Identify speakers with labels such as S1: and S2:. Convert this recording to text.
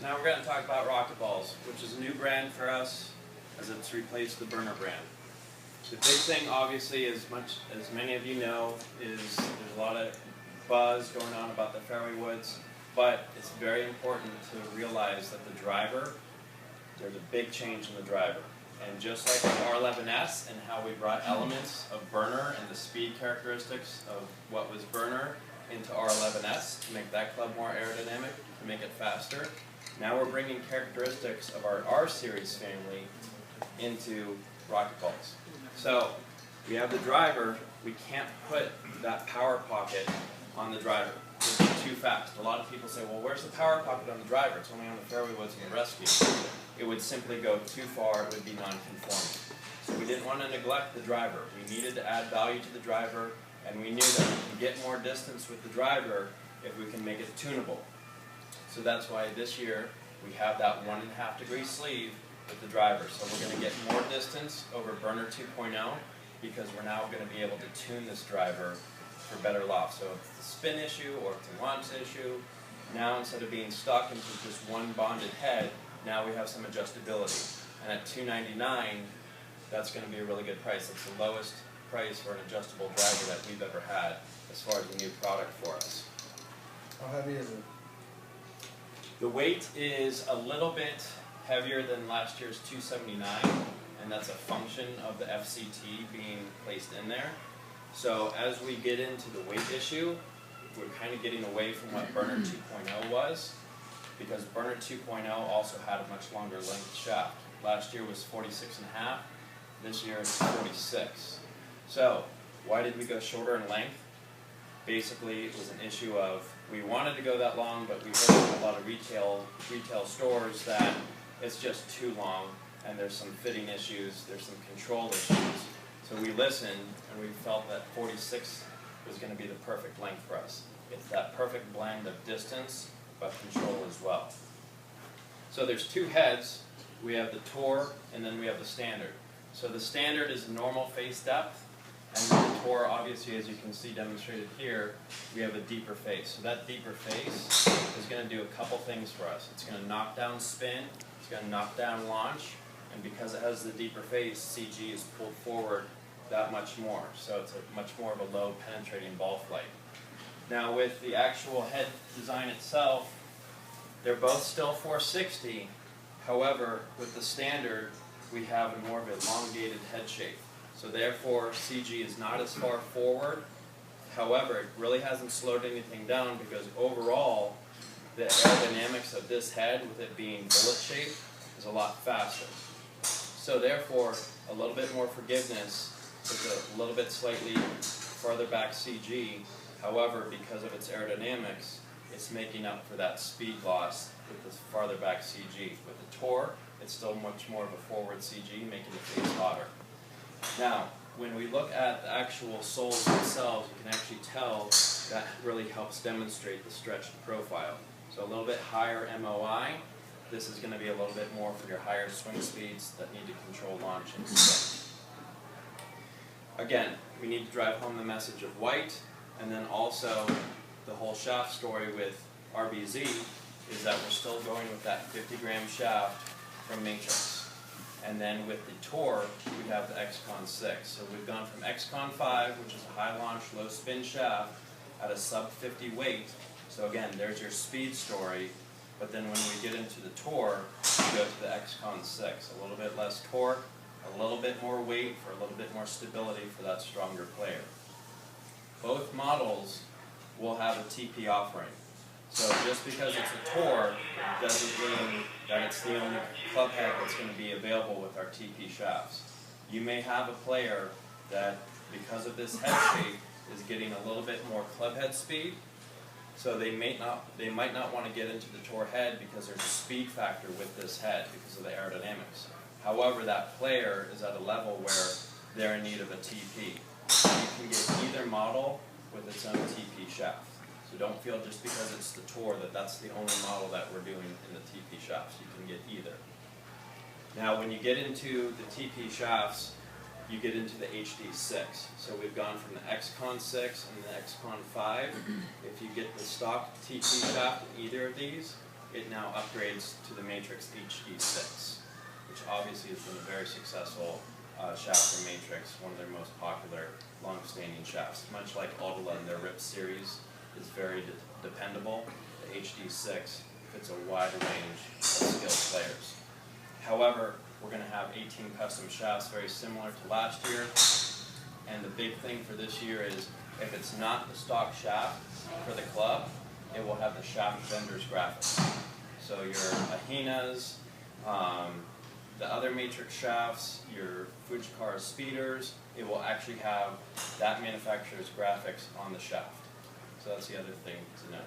S1: Now we're going to talk about RocketBallz, which is a new brand for us as it's replaced the burner brand. The big thing, obviously, as many of you know, is there's a lot of buzz going on about the fairway woods, but it's very important to realize that the driver, there's a big change in the driver. And just like with R11S and how we brought elements of burner and the speed characteristics of what was burner into R11S to make that club more aerodynamic, to make it faster, now we're bringing characteristics of our R-Series family into RocketBallz. So we have the driver, we can't put that power pocket on the driver. It's too fast. A lot of people say, well, where's the power pocket on the driver? It's only on the fairway woods and the rescue. It would simply go too far, it would be non-conforming. So we didn't want to neglect the driver. We needed to add value to the driver, and we knew that we can get more distance with the driver if we can make it tunable. So that's why this year we have that 1.5 degree sleeve with the driver. So we're going to get more distance over burner 2.0 because we're now going to be able to tune this driver for better loft. So if it's a spin issue or if it's a launch issue, now instead of being stuck into just one bonded head, now we have some adjustability. And at $299, that's going to be a really good price. It's the lowest price for an adjustable driver that we've ever had as far as a new product for us.
S2: How heavy is it?
S1: The weight is a little bit heavier than last year's 279, and that's a function of the FCT being placed in there. So as we get into the weight issue, we're kind of getting away from what burner 2.0 was, because burner 2.0 also had a much longer length shaft. Last year was 46.5, this year it's 46. So why did we go shorter in length? Basically, it was an issue of we wanted to go that long, but we heard from a lot of retail stores that it's just too long, and there's some fitting issues, there's some control issues. So we listened, and we felt that 46 was going to be the perfect length for us. It's that perfect blend of distance, but control as well. So there's two heads. We have the Tour, and then we have the Standard. So the Standard is normal face depth, and the Tour, obviously, as you can see demonstrated here, we have a deeper face. So that deeper face is going to do a couple things for us. It's going to knock down spin, it's going to knock down launch, and because it has the deeper face, CG is pulled forward that much more. So it's a much more of a low penetrating ball flight. Now with the actual head design itself, they're both still 460. However, with the Standard, we have more of an elongated head shape. So therefore, CG is not as far forward. However, it really hasn't slowed anything down because overall, the aerodynamics of this head, with it being bullet shaped, is a lot faster. So therefore, a little bit more forgiveness with a little bit slightly farther back CG. However, because of its aerodynamics, it's making up for that speed loss with this farther back CG. With the Tour, it's still much more of a forward CG, making the face hotter. Now, when we look at the actual soles themselves, you can actually tell that really helps demonstrate the stretched profile. So a little bit higher MOI. This is going to be a little bit more for your higher swing speeds that need to control launch and spin. Again, we need to drive home the message of white, and then also the whole shaft story with RBZ is that we're still going with that 50-gram shaft from Matrix. And then with the Tour, we have the XCon 6. So we've gone from XCon 5, which is a high launch, low spin shaft, at a sub 50 weight. So again, there's your speed story. But then when we get into the Tour, we go to the XCon 6. A little bit less torque, a little bit more weight for a little bit more stability for that stronger player. Both models will have a TP offering. So just because it's a Tour doesn't mean that it's the only club head that's going to be available with our TP shafts. You may have a player that, because of this head shape, is getting a little bit more club head speed. So they might not want to get into the Tour head because there's a speed factor with this head because of the aerodynamics. However, that player is at a level where they're in need of a TP. You can get either model with its own TP shaft. So don't feel just because it's the Tour that that's the only model that we're doing in the TP shafts. You can get either. Now when you get into the TP shafts, you get into the HD6. So we've gone from the XCon 6 and the XCon 5. If you get the stock TP shaft in either of these, it now upgrades to the Matrix HD6, which obviously has been a very successful shaft from Matrix, one of their most popular, long-standing shafts. Much like Autola and their RIP series is very dependable, the HD6 fits a wide range of skilled players. However, we're going to have 18 custom shafts, very similar to last year. And the big thing for this year is, if it's not the stock shaft for the club, it will have the shaft vendor's graphics. So your Ahinas, the other Matrix shafts, your Fujikara speeders, it will actually have that manufacturer's graphics on the shaft. So that's the other thing to know.